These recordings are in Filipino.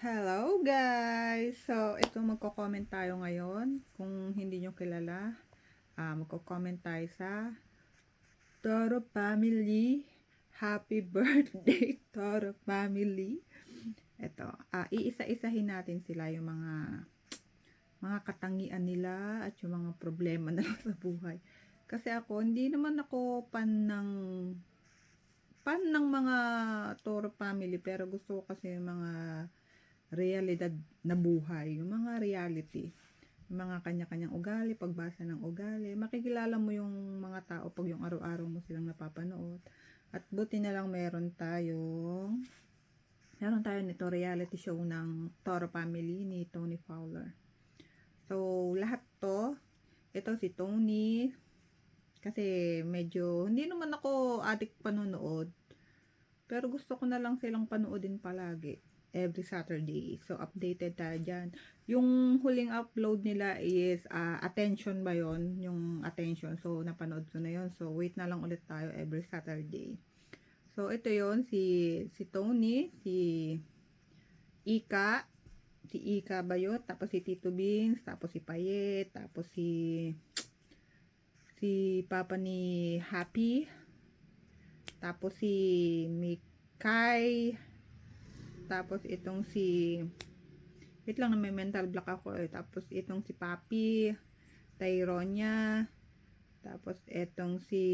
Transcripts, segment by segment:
Hello guys! So, ito magko-comment tayo ngayon. Kung hindi nyo kilala, magko-comment tayo sa Toro Family. Happy birthday, Toro Family! Ito, iisa-isahin natin sila yung mga katangian nila at yung mga problema nila sa buhay. Kasi ako, hindi naman ako pan ng mga Toro Family, pero gusto ko kasi yung mga realidad na buhay, yung mga reality, yung mga kanya-kanyang ugali, pagbasa ng ugali, makikilala mo yung mga tao pag yung araw-araw mo silang napapanood. At buti na lang meron tayo nito reality show ng Toro Family ni Tony Fowler. So, lahat ito si Tony, kasi medyo, hindi naman ako addict panonood, pero gusto ko na lang silang panoodin palagi every Saturday. So, updated tayo dyan. Yung huling upload nila is attention ba yon? Yung attention. So, napanood ko na yon. So, wait na lang ulit tayo every Saturday. So, ito yon si Tony, Ika, si Ika ba yun? Tapos si Tito Beans, tapos si Payet, tapos si Papa ni Happy, tapos si Mikay, tapos itong wait lang, may mental block ako tapos itong si Papi, Tyronia, tapos itong si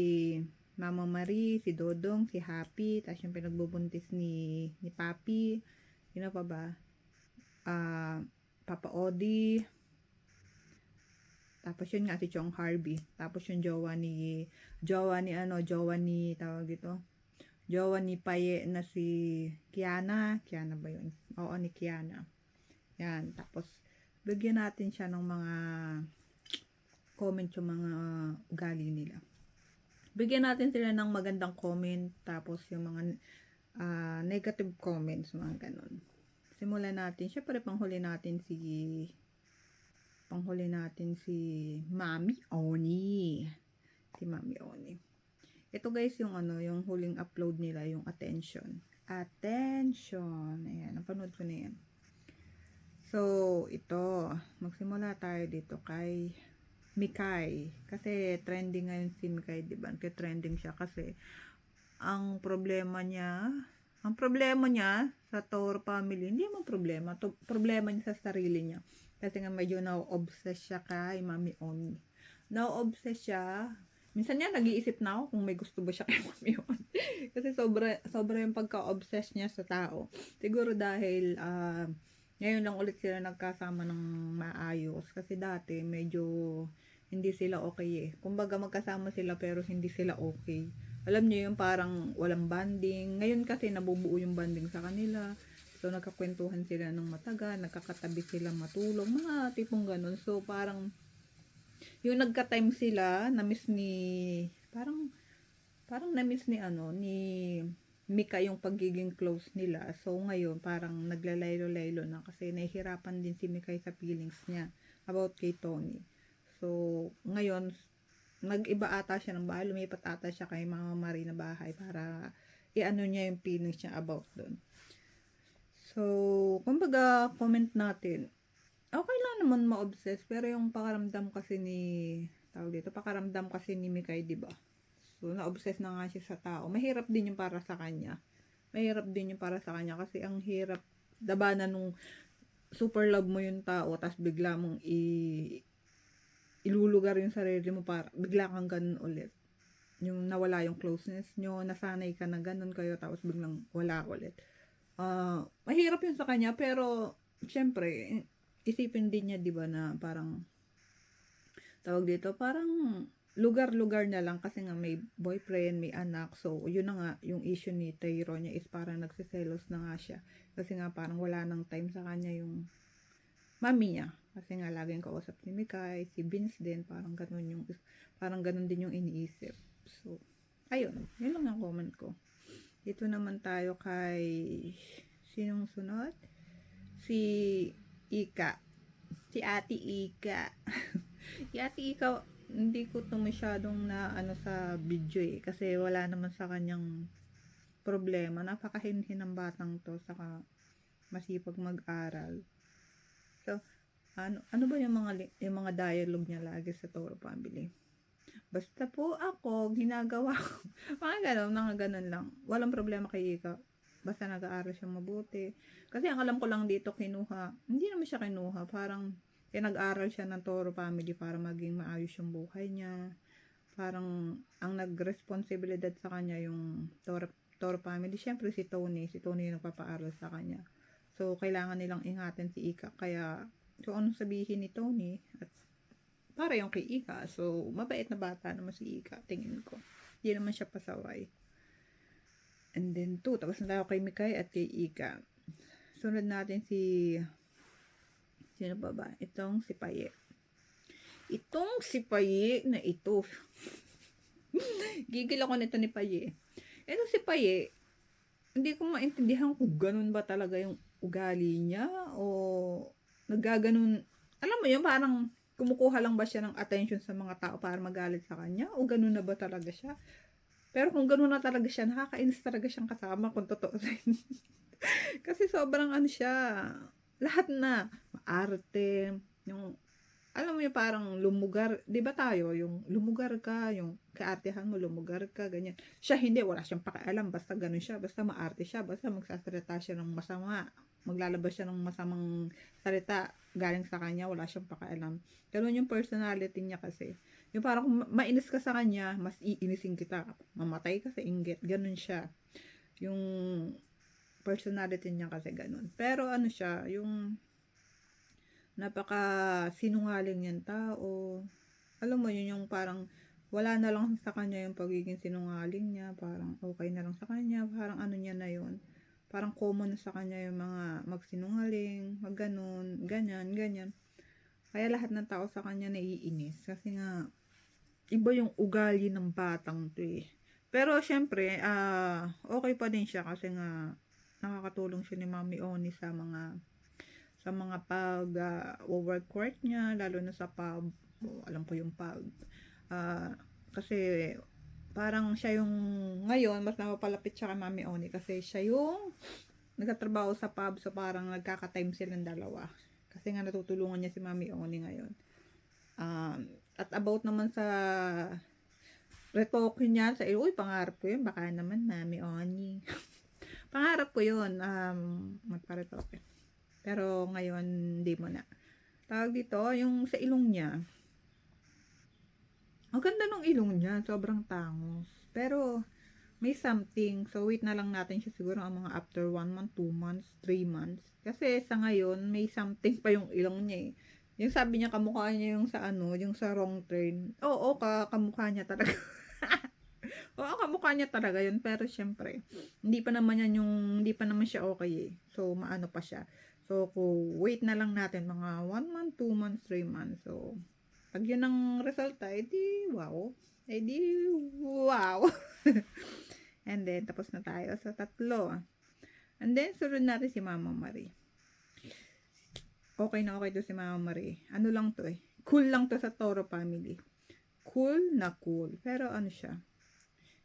Mama Marie, si Dodong, si Happy, tapos yung pinagbubuntis ni Papi, sino pa ba? Papa Odi, tapos yun nga si Chong Harvey, tapos yung jowa ni tawag dito, jowa ni Paye na si Kiana ba yun? Oo, ni Kiana. Yan, tapos bigyan natin siya ng mga comment yung mga ugali nila. Bigyan natin sila ng magandang comment, tapos yung mga negative comments, mga ganun. Simulan natin. Syempre panghuli natin Mami Oni. Si Mami Oni. Ito guys yung yung huling upload nila, yung attention. Ayan, napanood ko na yan. So, ito, magsimula tayo dito kay Mikay. Kasi trending ngayon si Mikay, diba? Kaya trending siya kasi ang problema niya sa Toro Family, hindi mo problema. Problema niya sa sarili niya. Kasi nga medyo na-obsess siya kay Mami Oni. Na-obsess siya. Minsan niya nag-iisip na ako kung may gusto ba siya kay Mami Oni. Kasi sobra yung pagka-obsess niya sa tao. Siguro dahil ngayon lang ulit sila nagkasama ng maayos. Kasi dati medyo hindi sila okay eh. Kumbaga magkasama sila pero hindi sila okay. Alam niyo yung parang walang banding. Ngayon kasi nabubuo yung banding sa kanila. So nagkakwentuhan sila ng matagal, nagkakatabi silang matulog, mga tipong ganun. So parang yung nagka-time sila, na-miss ni parang na-miss ni Mika yung pagiging close nila. So ngayon parang naglalaylo-laylo na kasi nahihirapan din si Mika sa feelings niya about kay Tony. So ngayon nag-iba ata siya ng bahay, lumipat ata siya kay Mama Marie na bahay para i-ano niya yung feelings niya about doon. So, kumbaga, comment natin, okay lang naman ma-obsess, pero yung pakaramdam kasi ni Mikay, di ba? So, na-obsess na nga siya sa tao. Mahirap din yung para sa kanya. Kasi ang hirap labanan nung super love mo yung tao, tapos bigla mong ilulugar yung sarili mo para bigla kang ganun ulit. Yung nawala yung closeness nyo, nasanay ka na ganun kayo, tapos biglang wala ulit. Mahirap yun sa kanya, pero syempre, isipin din niya, di ba, na parang tawag dito, parang lugar-lugar na lang kasi nga may boyfriend, may anak. So, yun na nga, yung issue ni Tyro niya is parang nagsiselos na nga siya. Kasi nga parang wala nang time sa kanya yung mami niya. Kasi nga laging kausap ni Mikay, si Vince din, parang ganun din yung iniisip. So, ayun, yun lang ang comment ko. Dito naman tayo kay sinong sunod? Si Ika. Si Ate Ika. Si Ate Ika, hindi ko to masyadong na sa video eh. Kasi wala naman sa kanyang problema. Napakahinhin ng batang to. Saka masipag mag-aral. So, ano ba yung mga dialogue niya lagi sa Toro Family? Basta po ako, ginagawa ko. Mga ganun lang. Walang problema kay Ika. Basta nag-aaral siya mabuti. Kasi ang alam ko lang dito kinuha, hindi naman siya kinuha. Parang nag-aral siya ng Toro Family para maging maayos yung buhay niya. Parang ang nag-responsibilidad sa kanya yung Toro Family. Siyempre si Tony. Si Tony yung nagpapaaral sa kanya. So, kailangan nilang ingatan si Ika. Kaya, so anong sabihin ni Tony? At para yung kay Ika. So, mabait na bata naman si Ika, tingin ko. Hindi naman siya pasaway. And then, tapos na tayo kay Mikay at kay Ika. Sunod natin sino pa ba? Itong si Paye. Itong si Paye na ito. Gigil ako nito ni Paye. Ito si Paye, hindi ko maintindihan kung ganun ba talaga yung ugali niya o naggaganon. Alam mo yun, parang kumukuha lang ba siya ng attention sa mga tao para magalit sa kanya o ganun na ba talaga siya? Pero kung ganun na talaga siya, nakakainis talaga siyang kasama kung totoo. Kasi sobrang ano siya, lahat na maarte, yung alam mo yung parang lumugar, 'di ba tayo, yung lumugar ka, yung kaartehan mo, lumugar ka, ganyan. Siya hindi, wala siyang pakialam, basta ganun siya, basta maarte siya, basta magsasalita siya ng masama, maglalabas siya ng masamang salita galing sa kanya, wala siyang pakialam. Ganun yung personality niya kasi. Yung parang kung mainis ka sa kanya, mas iinisin kita. Mamatay ka sa inggit, ganun siya. Yung personality niya kasi ganun. Pero ano siya, yung napaka sinungaling niyang tao. Alam mo yun, yung parang wala na lang sa kanya yung pagiging sinungaling niya, parang okay na lang sa kanya, parang ano niya na yun. Parang common na sa kanya yung mga magsinungaling, magganon, ganyan, ganyan. Kaya lahat ng tao sa kanya naiinis kasi nga iba yung ugali ng batang to eh. Pero syempre, okay pa din siya kasi nga nakakatulong siya ni Mami Oni sa mga work niya, lalo na sa pub. Alam ko yung pub. Kasi parang siya yung ngayon mas napapalapit siya kay Mami Oni kasi siya yung nagtatrabaho sa pub, so parang nagkaka-time silang dalawa. Kasi nga natutulungan niya si Mami Oni ngayon. At about naman sa retoke niya sa uy, pangarap ko yun, baka naman Mami Oni. Pangarap ko yun, magpa-retoke. Pero ngayon, hindi mo na. Tawag dito, yung sa ilong niya. Ang ganda ng ilong niya, sobrang tangos. Pero, may something. So, wait na lang natin siya siguro ang mga after 1 month, 2 months, 3 months. Kasi sa ngayon, may something pa yung ilong niya eh. Yung sabi niya, kamukha niya yung sa yung sa wrong turn. Oo, kamukha niya talaga. Oo, kamukha niya talaga yun. Pero syempre, hindi pa naman siya okay eh. So, maano pa siya. So, wait na lang natin mga 1 month, 2 months, 3 months. So, pag yun ang resulta, edi wow. Edi wow. And then, tapos na tayo sa tatlo. And then, sunod natin si Mama Marie. Okay na okay to si Mama Marie. Ano lang to eh. Cool lang to sa Toro Family. Cool na cool. Pero ano siya.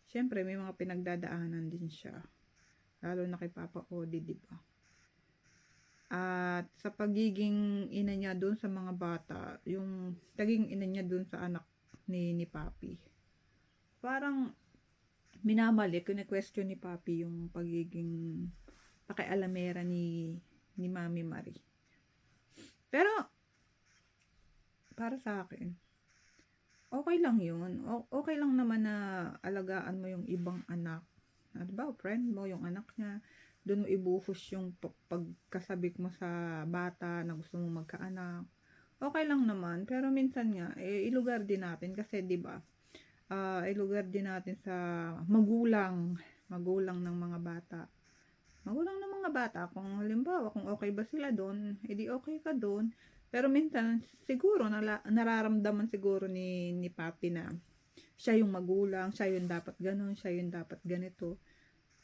Siyempre, may mga pinagdadaanan din siya. Lalo na kay Papa Odi, di ba? At sa pagiging ina niya dun sa mga bata, yung taging ina niya dun sa anak ni Papi. Parang minamali, kine-question ni Papi yung pagiging pakialamera ni Mami Marie. Pero, para sa akin, okay lang yun. Okay lang naman na alagaan mo yung ibang anak. Diba, friend mo, yung anak niya. Doon mo ibuhos yung pagkasabik mo sa bata na gusto mo magkaanak. Okay lang naman. Pero minsan nga, ilugar din natin. Kasi, diba, ilugar din natin sa magulang ng mga bata. Magulang ng mga bata, kung halimbawa, kung okay ba sila doon, edi okay ka doon. Pero minsan, siguro, nararamdaman siguro ni Papi na siya yung magulang, siya yung dapat ganun, siya yung dapat ganito.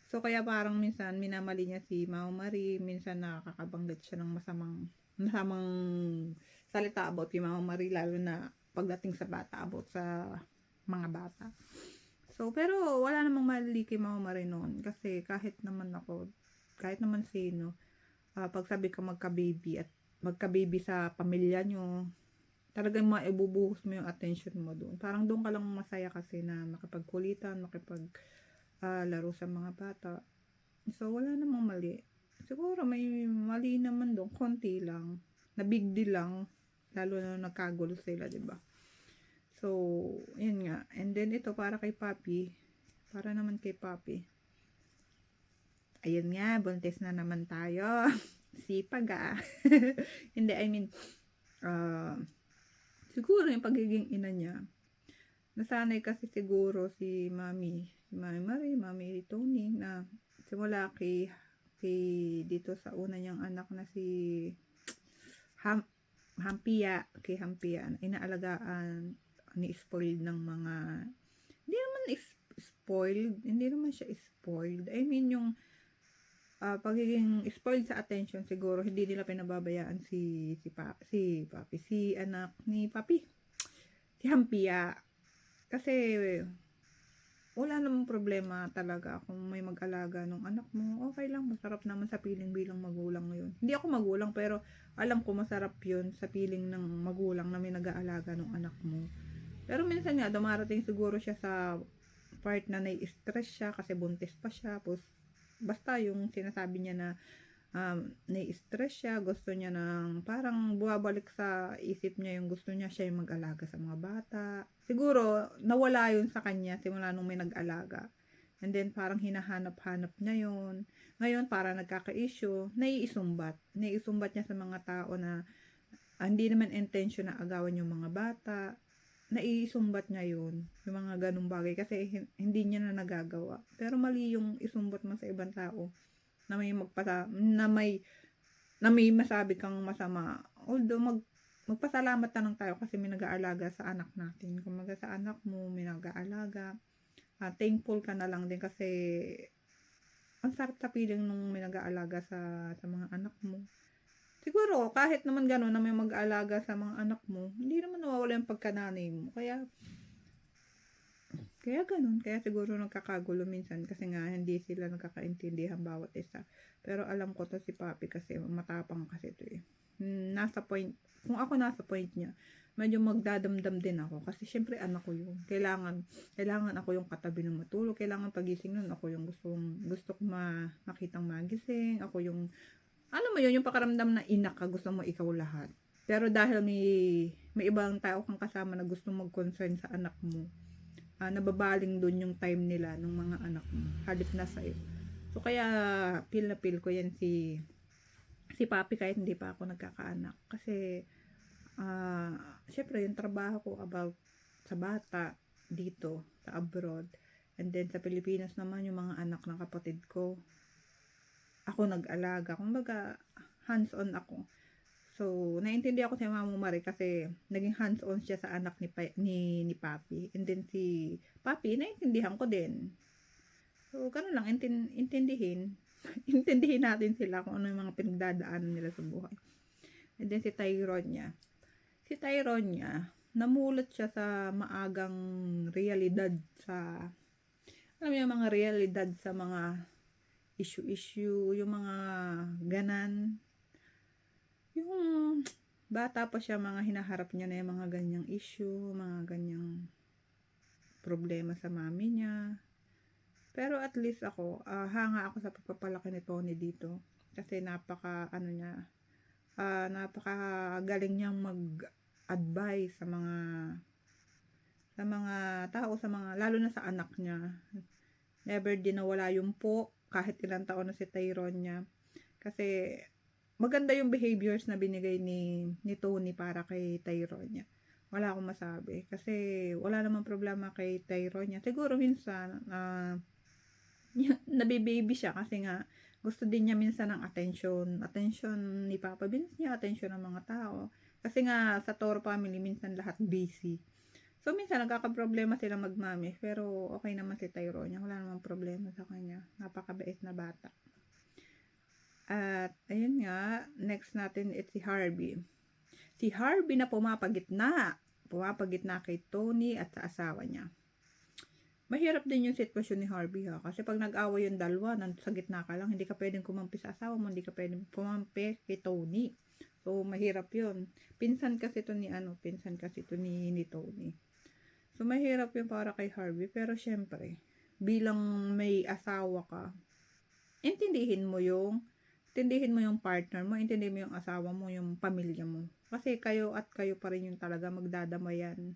So, kaya parang minsan, minamali niya si Mama Marie, minsan nakakabanggit siya ng masamang salita about kay Mama Marie, lalo na pagdating sa bata, about sa mga bata. So, pero wala namang mali kay Mama Marie noon, kasi kahit naman sino, pagsabi ka magka-baby at magka-baby sa pamilya nyo, talagang maibubuhos mo yung attention mo doon. Parang doon ka lang masaya kasi na makipagkulitan, laro sa mga bata. So, wala namang mali. Siguro may mali naman doon, konti lang. Na big deal lang, lalo na nagkagulo sila, 'di ba? So, yun nga. And then ito para kay Papi, para naman kay Papi. Ayun nga, buntis na naman tayo. Sipag ah. Hindi, I mean, uh, siguro yung pagiging ina niya, nasanay kasi siguro si Mami Marie, Mami Tony, na simula kay dito sa una niyang anak na si Ham, kay Hampia, inaalagaan, ni-spoiled ng mga, hindi naman spoiled, hindi naman siya spoiled. I mean, yung pagiging spoiled sa attention, siguro hindi nila pinababayaan si anak ni Papi, si Hampia. Kasi wala namang problema talaga kung may mag-alaga ng anak mo. Okay lang, masarap naman sa piling bilang magulang ngayon. Hindi ako magulang, pero alam ko masarap yun sa piling ng magulang na may nag-aalaga ng anak mo. Pero minsan nga, dumarating siguro siya sa part na nai-stress siya kasi buntis pa siya. Basta yung sinasabi niya na nai-stress siya, gusto niya ng parang buwabalik sa isip niya yung gusto niya siya yung mag-alaga sa mga bata. Siguro, nawala yun sa kanya simula nung may nag-alaga. And then, parang hinahanap-hanap niya yun. Ngayon, parang nagkaka-issue, naiisumbat. Naiisumbat niya sa mga tao na hindi naman intention na agawan yung mga bata. Naiisumbat niya yun. Yung mga ganung bagay. Kasi hindi niya na nagagawa. Pero mali yung isumbat mo sa ibang tao na may masabi kang masama. Although magpasalamat na lang tayo kasi may nag-aalaga sa anak natin. Kung sa anak mo may nag-aalaga, thankful ka na lang din kasi ang sarap sa piling nung may nag-aalaga sa mga anak mo. Siguro kahit naman gano'n na may mag-aalaga sa mga anak mo, hindi naman nawawala yung pagkananay mo. Kaya ganun, kaya siguro nagkakagulo minsan kasi nga hindi sila nagkakaintindihan bawat isa. Pero alam ko to si Papi kasi matapang kasi to eh. Kung ako nasa point niya, medyo magdadamdam din ako kasi syempre anak ko yun. Kailangan ako yung katabi ng matulog, kailangan pagising nun ako yung gusto ko makitang magising, ako yung mo yun, yung pakaramdam na ina ka, gusto mo ikaw lahat. Pero dahil may ibang tao kang kasama na gusto mag-concern sa anak mo, nababaling dun yung time nila ng mga anak mo, halip na sa'yo. So, kaya, feel na feel ko yan si Papi kahit hindi pa ako nagkakaanak. Kasi, syempre, yung trabaho ko about sa bata dito, sa abroad. And then, sa Pilipinas naman, yung mga anak ng kapatid ko, ako nag-alaga. Kumbaga, hands-on ako. So, naintindihan ko si Mama Marie kasi naging hands-on siya sa anak ni Papi. And then si Papi, naintindihan ko din. So, ganun lang, intindihin. Intindihin natin sila kung ano yung mga pinagdadaanan nila sa buhay. And then si Tyrone niya, namulat siya sa maagang realidad alam mo yung mga realidad sa mga issue, yung mga ganan. Yung bata pa siya, mga hinaharap niya na yung mga ganyang issue, mga ganyang problema sa mami niya. Pero at least ako, hanga ako sa pagpapalaki ni Tony dito. Kasi napaka galing niyang mag-advise sa mga tao, lalo na sa anak niya. Never din nawala yung po, kahit ilang taon na si Tyrone niya. Kasi maganda yung behaviors na binigay ni Tony para kay Tyrone niya. Wala akong masabi. Kasi wala namang problema kay Tyrone niya. Siguro minsan, nabibaby siya kasi nga gusto din niya minsan ng attention. Attention ni Papa Vince niya, attention ng mga tao. Kasi nga sa Toro family, minsan lahat busy. So, minsan nagkakaproblema sila magmami. Pero okay naman si Tyrone niya. Wala namang problema sa kanya. Napakabait na bata. At, ayun nga, next natin is si Harvey. Si Harvey na pumapagitna kay Tony at sa asawa niya. Mahirap din yung sitwasyon ni Harvey ha, kasi pag nag-away yung dalawa, sa gitna ka lang, hindi ka pwedeng kumampi sa asawa mo, hindi ka pwedeng kumampi kay Tony. So, mahirap yun. Pinsan kasi to ni Tony. So, mahirap yun para kay Harvey, pero syempre, bilang may asawa ka, intindihin mo yung partner mo, intindihin mo yung asawa mo, yung pamilya mo. Kasi kayo at kayo pa rin yung talaga magdadamayan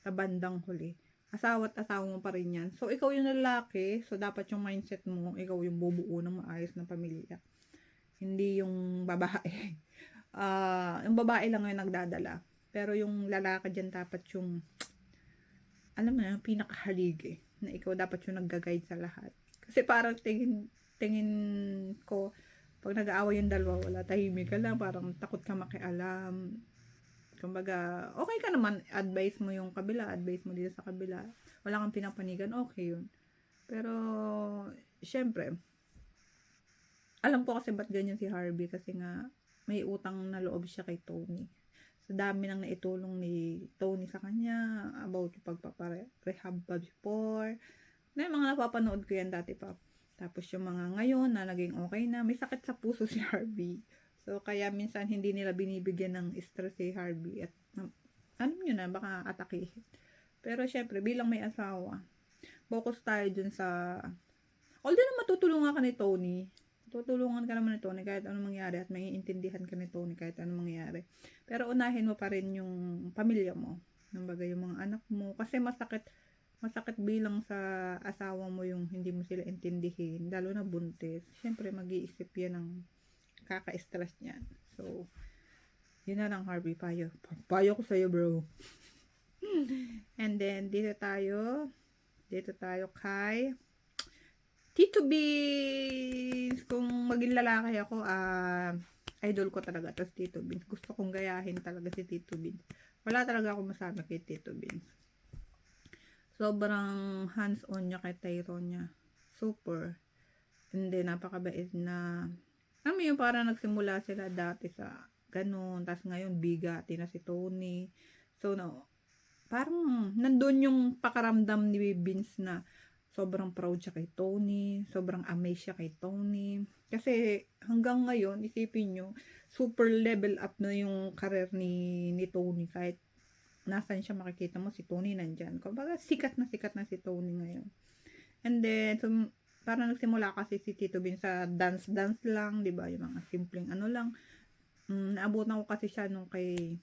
sa bandang huli. Asawa at asawa mo pa rin yan. So, ikaw yung lalaki, so dapat yung mindset mo, ikaw yung bubuo ng maayos na pamilya. Hindi yung babae. Yung babae lang yung nagdadala. Pero yung lalaki dyan dapat yung, alam mo na, pinakahaligi. Na ikaw dapat yung nag-guide sa lahat. Kasi parang tingin ko, pag nag-aaway yung dalawa, wala, tahimik ka lang, parang takot ka makialam. Kumbaga, okay ka naman, advice mo yung kabila, advice mo dito sa kabila. Wala kang pinapanigan, okay yun. Pero, syempre, alam ko kasi ba't ganyan si Harvey, kasi nga, may utang na loob siya kay Tony. Sa dami nang naitulong ni Tony sa kanya, about yung pagpaparehab pa before. Na yung mga napapanood ko yan dati pa. Tapos yung mga ngayon na naging okay na, may sakit sa puso si Harvey. So, kaya minsan hindi nila binibigyan ng stress si Harvey. At, alam nyo na, baka atake. Pero, syempre, bilang may asawa, focus tayo dun sa, although na matutulungan ka ni Tony, tutulungan ka naman ni Tony kahit anong mangyari at maiintindihan ka ni Tony kahit anong mangyari. Pero, unahin mo pa rin yung pamilya mo. Nambaga yung mga anak mo. Kasi masakit bilang sa asawa mo yung hindi mo sila intindihin, lalo na buntis. Syempre, mag-iisip yan ng kaka-stress niyan. So, yun na lang, Harvey, payo. Payo ko sa'yo, bro. And then, dito tayo kay Tito Beans. Kung maging lalaki ako, idol ko talaga to si Tito Beans. Gusto kong gayahin talaga si Tito Beans. Wala talaga ako masabi kay Tito Beans. Sobrang hands-on niya kay Tyrone niya. Super. And then, napakabait na, alam mo yung parang nagsimula sila dati sa ganun, tapos ngayon bigati na si Tony. So, no, parang nandun yung pakaramdam ni Vince na sobrang proud siya kay Tony, sobrang amazed siya kay Tony. Kasi hanggang ngayon, isipin nyo, super level up na yung career ni Tony. Kahit nasan siya makikita mo, si Tony nandyan. Kumbaga, sikat na si Tony ngayon. And then, so, parang nagsimula kasi si Tito Bin sa dance lang, di ba? Yung mga simpleng ano lang. Naabutan ko kasi siya nung kay,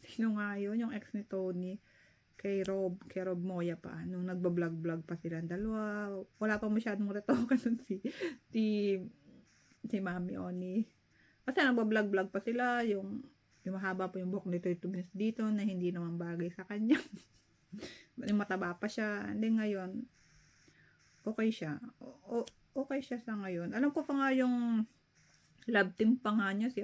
sino nga yun? Yung ex ni Tony. Kay Rob Moya pa. Nung nagbablog pa silang dalawa. Wala pa masyadong retokan nun si Mami Oni. Kasi nagbablog pa sila. Yung mahaba pa yung buhok nito dito na hindi naman bagay sa kanya. Mataba pa siya. Hindi ngayon, okay siya. Okay siya sa ngayon. Alam ko pa nga yung love team pa nga niya si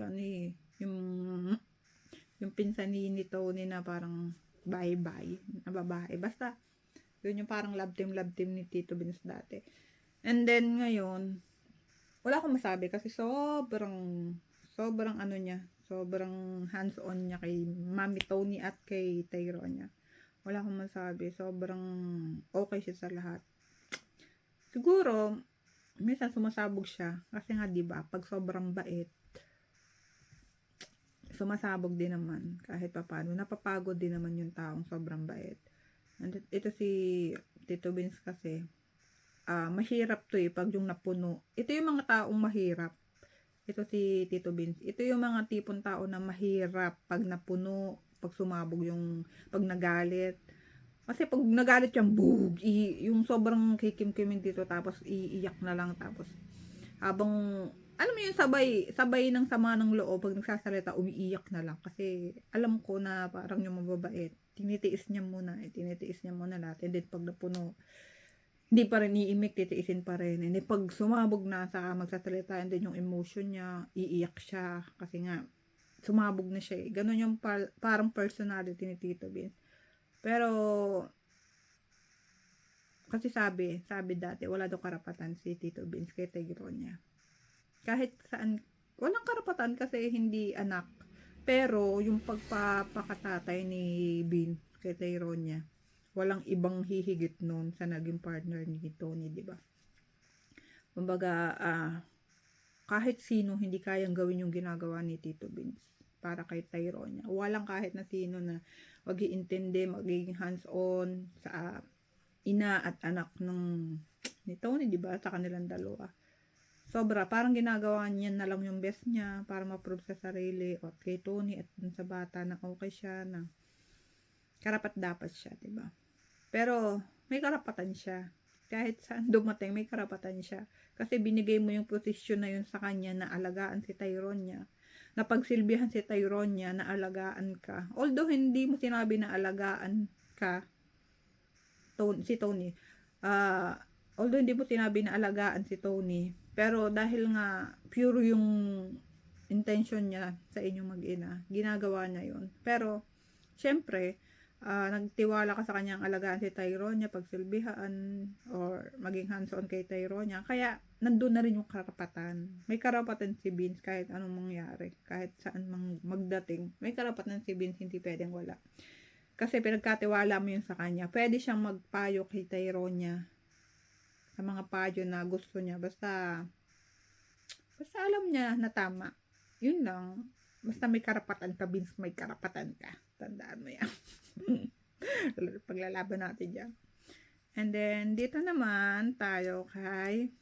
yung pinsan ni Tony na parang bye-bye na babae. Basta, yun yung parang love team ni Tito Vince dati. And then, ngayon, wala akong masabi kasi sobrang ano niya, sobrang hands-on niya kay Mami Tony at kay Tyrone niya. Wala akong masabi. Sobrang okay siya sa lahat. Siguro, minsan sumasabog siya. Kasi nga, diba, pag sobrang bait, sumasabog din naman. Kahit papaano. Napapagod din naman yung taong sobrang bait. And ito si Tito Vince kasi, mahirap to pag yung napuno. Ito yung mga taong mahirap. Ito si Tito Vince. Ito yung mga tipong tao na mahirap pag napuno, pag sumabog yung, pag nagalit. Kasi pag nagalit yung boog, yung sobrang kikim-kiming dito, tapos iiyak na lang, tapos habang, alam mo yung sabay ng sama ng loob, pag nagsasalita, umiiyak na lang. Kasi alam ko na parang yung mababait, tinitiis niya muna lahat. And then pag napuno, hindi pa rin iimik, titiisin pa rin. And then, pag sumabog na, saka magsasalita, and then yung emotion niya, iiyak siya. Kasi nga, sumabog na siya. Ganon yung parang personality ni Tito Vince. Pero, kasi sabi dati, wala daw karapatan si Tito Vince kay Tyrone niya. Kahit saan, walang karapatan kasi hindi anak. Pero, yung pagpapakatatay ni Vince kay Tyrone niya, walang ibang hihigit nun sa naging partner ni Tony, di ba? Kumbaga, kahit sino hindi kayang gawin yung ginagawa ni Tito Vince para kay Tyronia. Walang kahit na sino na mag-iintindi, magiging hands-on sa ina at anak ni Tony, di ba? Sa kanilang dalawa. Sobra, parang ginagawa niya na lang yung best niya para ma-prove sa sarili at kay Tony at dun sa bata na okay siya, na karapat dapat siya, diba? Pero may karapatan siya. Kahit saan dumating, may karapatan siya. Kasi binigay mo yung posisyon na yun sa kanya na alagaan si Tyronia. Na pagsilbihan si Tyronia na alagaan ka. Although hindi mo sinabi na alagaan ka, si Tony. Although hindi mo sinabi na alagaan si Tony, pero dahil nga pure yung intention niya sa inyong mag-ina, ginagawa niya yun. Pero, syempre, nagtiwala ka sa kanyang alagaan si Tyronia, pagsilbihan, or maging hands-on kay Tyronia. Kaya, nandun na rin yung karapatan. May karapatan si Vince kahit anong mangyari. Kahit saan magdating. May karapatan si Vince, hindi pwedeng wala. Kasi pinagkatiwala mo yun sa kanya. Pwede siyang magpayo kay Tyronia sa mga payo na gusto niya. Basta alam niya na tama. Yun lang. Basta may karapatan ka, Vince, may karapatan ka. Tandaan mo yan. Paglalaban natin dyan. And then, dito naman tayo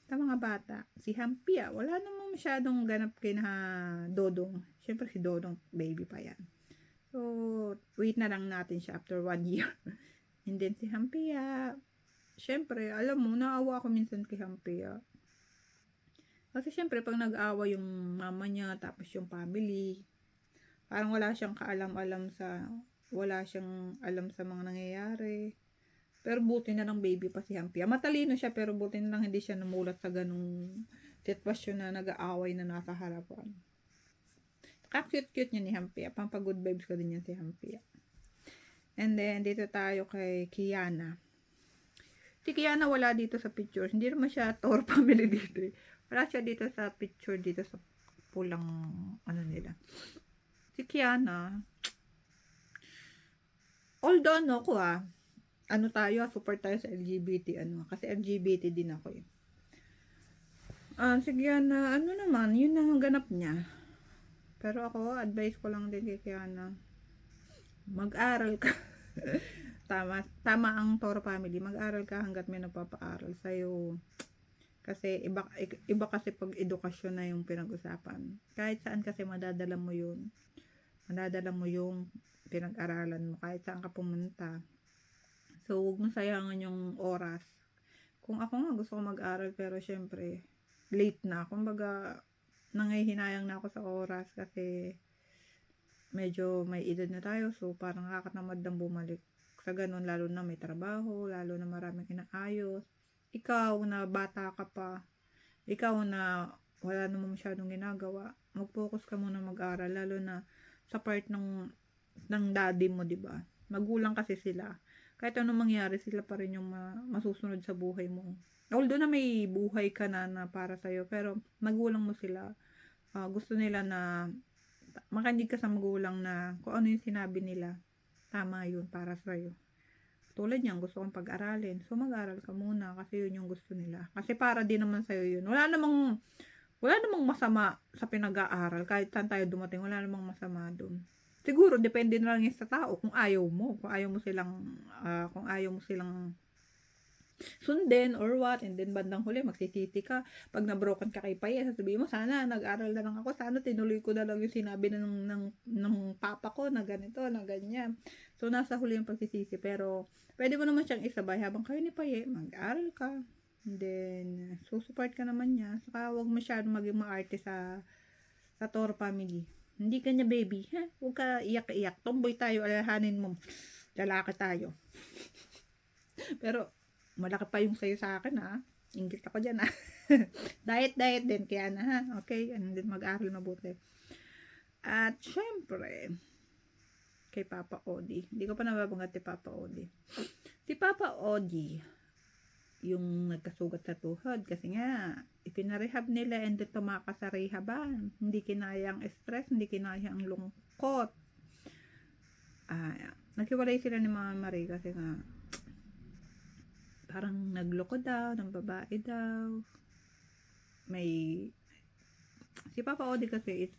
sa mga bata. Si Hampia, wala namang masyadong ganap kay na Dodong. Siyempre si Dodong, baby pa yan. So, wait na lang natin siya after 1 year. And then si Hampia, syempre, alam mo, naawa ako minsan kay Hampia. Kasi syempre, pag nag-awa yung mama niya, tapos yung family, parang wala siyang wala siyang alam sa mga nangyayari. Pero buti na lang baby pa si Hampia. Matalino siya, pero buti na lang hindi siya namulat sa ganung sitwasyon na nag-aaway na nasa harapan. Cute niya ni Hampia. Pampagood vibes ko din yan si Hampia. And then, dito tayo kay Kiana. Si Kiana wala dito sa picture. Hindi naman siya Tor family dito. Wala siya dito sa picture, dito sa pulang nila. Si Kiana, although support tayo sa LGBT, kasi LGBT din ako eh. Si Kiana, naman, yun ang ganap niya. Pero ako, advice ko lang din kay Kiana, mag-aral ka. tama ang Toro family, mag-aral ka hanggat may nagpapaaral sa'yo. Kasi iba kasi pag edukasyon na yung pinag-usapan. Kahit saan kasi madadala mo yun. Madadala mo yung pinag-aralan mo kahit saan ka pumunta. So, huwag mo sayangan yung oras. Kung ako nga gusto ko mag-aral, pero syempre, late na. Kumbaga, nangihinayang na ako sa oras kasi medyo may edad na tayo, so parang nakakatamad nang bumalik sa ganun, lalo na may trabaho, lalo na maraming inaayos. Ikaw na bata ka pa, ikaw na wala namang masyadong ginagawa, mag-focus ka muna mag-aral, lalo na sa part ng daddy mo, diba? Magulang kasi sila. Kahit anong mangyari, sila pa rin yung masusunod sa buhay mo. Although na may buhay ka na para sa'yo, pero magulang mo sila. Gusto nila na makinig ka sa magulang na kung ano yung sinabi nila, tama yun para sa'yo. Tulad niyan, gusto kong pag-aralin. So, mag-aral ka muna kasi yun yung gusto nila. Kasi para din naman sa'yo yun. Wala namang masama sa pinag-aaral. Kahit saan tayo dumating, wala namang masama dun. Siguro, depende na lang yun sa tao kung ayaw mo. Kung ayaw mo silang sundin or what, and then bandang huli magsisisi ka pag na-broken ka kay Paye, sasabihin mo, sana nag-aral na lang ako, sana tinuloy ko na lang yung sinabi ng papa ko na ganito, na ganyan. So nasa huli yung pagsisisi, pero pwede mo naman siyang isabay habang kayo ni Paye, mag-aral ka, and then support ka naman niya. Saka huwag masyadong maging maarte sa Toro family. Hindi ka niya baby, huwag ka iyak-iyak, tomboy tayo, alalahanin mo, lalaki tayo. Pero malaki pa yung sayo sa akin, Inggit ako dyan, diet din, kaya na, okay? And then mag-aral mabuti. At syempre, kay Papa Odi. Hindi ko pa nababanggit si Papa Odi. Si Papa Odi, yung nagkasugat sa tuhod, kasi nga, ipinarehab nila and then tumakas sa rehaban. Hindi kinaya ang stress, hindi kinaya ang lungkot. Naghiwalay sila ni Mama Marie kasi nga, parang nagloko daw ng babae daw. May si Papa Odi kasi is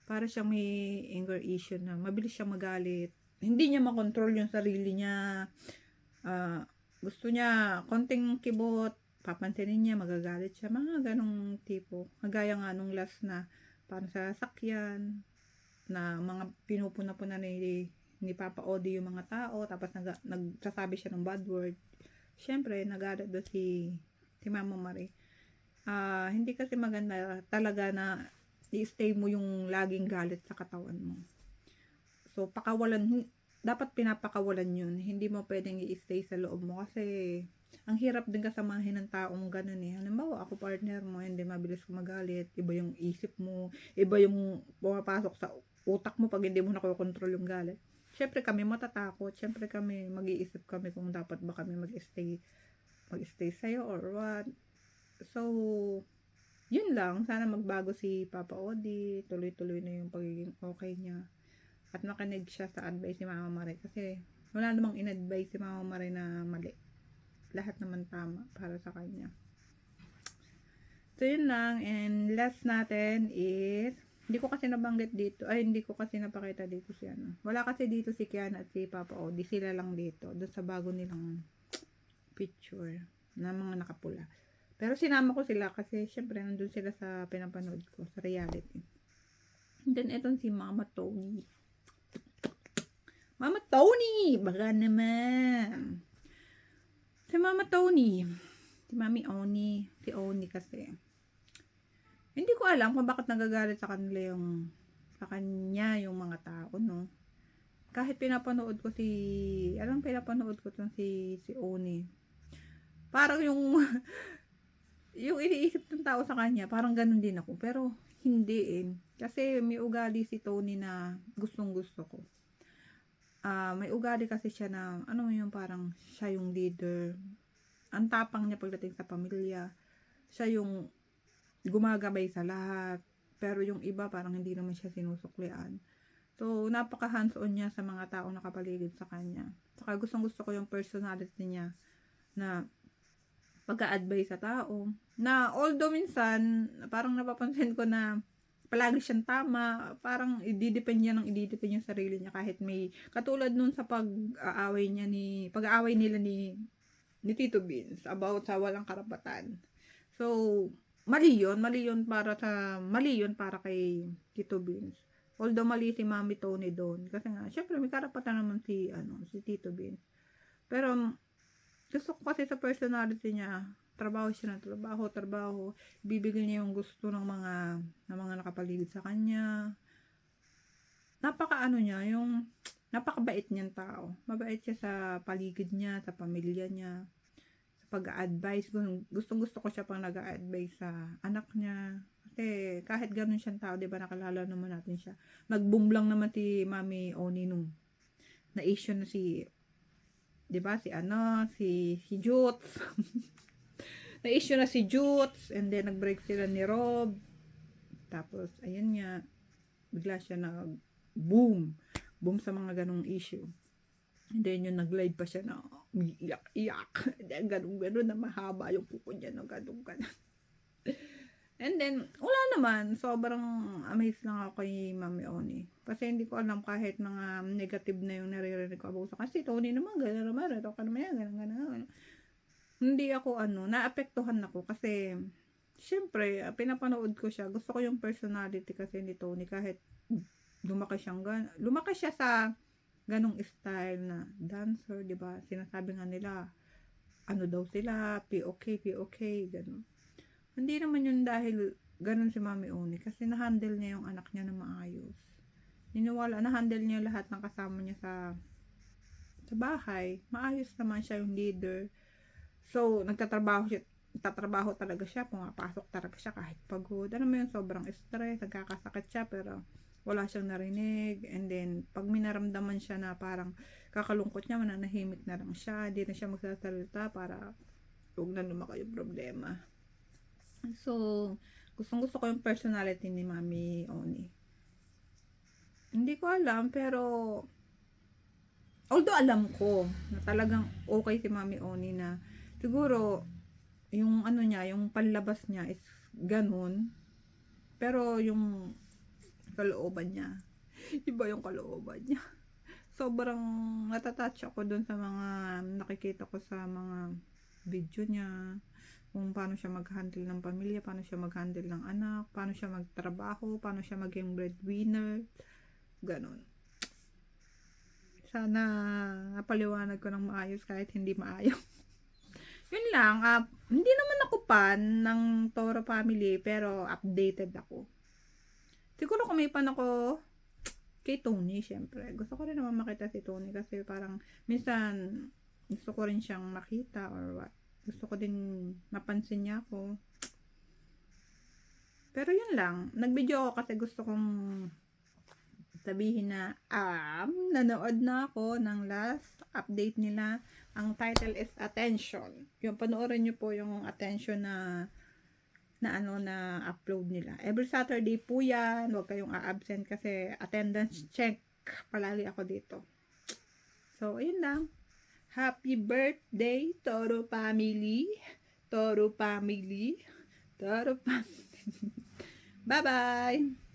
para siyang may anger issue na mabilis siyang magalit. Hindi niya makontrol yung sarili niya. Gusto niya konting kibot, papansinin niya, magagalit siya. Mga ganong tipo. Kagaya nga nung last na parang sa sasakyan na mga pinupuna-puna ni Papa Odi yung mga tao, tapos nagsasabi siya ng bad word. Siyempre, nagalit doon si Mama Marie. Hindi kasi maganda talaga na i-stay mo yung laging galit sa katawan mo. So, dapat pinapakawalan yun. Hindi mo pwedeng i-stay sa loob mo kasi ang hirap din kasamahin ng taong ganun eh. Halimbawa, ako partner mo, hindi mabilis kumagalit. Iba yung isip mo, iba yung pumapasok sa utak mo pag hindi mo nakokontrol yung galit. Siyempre kami matatakot, siyempre kami mag-iisip kami kung dapat ba kami mag-stay sa'yo or what. So, yun lang. Sana magbago si Papa Odi. Tuloy-tuloy na yung pagiging okay niya. At makinig siya sa advice ni Mama Marie. Kasi wala namang in-advise si Mama Marie na mali. Lahat naman tama para sa kanya. So, yun lang. And last natin is, hindi ko kasi nabanggit dito. Hindi ko kasi napakita dito si ano. Wala kasi dito si Kiana at si Papa Odi. Sila lang dito. Doon sa bago nilang picture na mga nakapula. Pero sinama ko sila kasi syempre nandun sila sa pinapanood ko sa reality. And then etong si Mama Tony. Mama Tony! Baka naman. Si Mama Tony. Si Mami Oni. Si Oni kasi. Hindi ko alam kung bakit nagagalit sa kanila sa kanya yung mga tao, no? Kahit pinapanood ko pinapanood ko si Oni. Parang yung yung iniisip ng tao sa kanya, parang ganun din ako. Pero, hindi eh. Kasi may ugali si Tony na gustong gusto ko. May ugali kasi siya na, yung parang siya yung leader. Ang tapang niya pagdating sa pamilya. Siya yung gumagabay sa lahat. Pero yung iba, parang hindi naman siya sinusuklian. So, napaka hands-on niya sa mga taong nakapaligid sa kanya. Saka gustong gusto ko yung personality niya na pagka-advise sa tao. Na although minsan, parang napapansin ko na palagi siyang tama, parang ididepend yung sarili niya kahit may, katulad nun sa pag-aaway nila ni Tito Beans about sa walang karapatan. So, mali yun para kay Tito Beans. Although mali si Mami Tony doon, kasi nga, syempre may karapatan naman si Tito Beans. Pero, gusto ko kasi sa personality niya, trabaho siya ng trabaho, bibigyan niya yung gusto ng mga nakapaligid sa kanya. Napakabait niyang tao. Mabait siya sa paligid niya, sa pamilya niya, sa pag-a-advise. Gusto ko siya pang nag-a-advise sa anak niya. Kasi kahit ganun siyang tao, 'di ba, nakalala naman natin siya. Nag-boom lang naman si Mami Oni nung na-issue na si 'di ba si Jutes. Na-issue na si Jutes and then nag-break sila ni Rob. Tapos ayun nga, bigla siya boom sa mga ganong issue. And then yung nag-live pa siya na iyak. And then ganun na mahaba yung kuko niya na ganun. And then, wala naman. Sobrang amazed lang ako kay Mami Oni. Kasi hindi ko alam kahit mga negative na yung naririnig ko about sa kasi Tony naman, gano'n naman. Ito ka naman yan, gano'n. Hindi ako naapektuhan ako kasi, syempre, pinapanood ko siya. Gusto ko yung personality kasi ni Tony kahit lumaki siya sa ganong style na dancer, di ba? Sinasabi nga nila, daw sila, POK, gano'n. Hindi naman yun dahil ganun si Mami Oni kasi na-handle niya yung anak niya na maayos. Na-handle niya lahat ng kasama niya sa bahay. Maayos naman siya yung leader. So, nagtatrabaho talaga siya, pumapasok talaga siya kahit pagod. Sobrang stress, nagkakasakit siya pero wala siyang narinig. And then, pag minaramdaman siya na parang kakalungkot niya, mananahimik na lang siya. Hindi na siya magsasalita para huwag na lumaki yung problema. So, gusto ko yung personality ni Mami Oni. Hindi ko alam, pero Although alam ko na talagang okay si Mami Oni na siguro yung ano niya, yung panlabas niya is ganun. Pero yung kalooban niya, iba yung kalooban niya. Sobrang natatouch ako dun sa mga nakikita ko sa mga video niya. Kung paano siya mag-handle ng pamilya, paano siya mag-handle ng anak, paano siya magtrabaho, paano siya maging breadwinner. Ganon. Sana napaliwanag ko ng maayos kahit hindi maayos. Yun lang, hindi naman ako fan ng Toro Family pero updated ako. Siguro kung may fan ako kay Tony, syempre. Gusto ko rin naman makita si Tony kasi parang minsan gusto ko rin siyang makita or what. Gusto ko din mapansin niya ako. Pero yun lang, nag-video ako kasi gusto kong sabihin na nanood na ako ng last update nila. Ang title is Attention. Yung panoorin niyo po yung Attention na upload nila. Every Saturday po yan. Huwag kayong a-absent kasi attendance check palagi ako dito. So, ayun lang. Happy birthday, Toro Family. Toro Family. Toro Family. Bye-bye!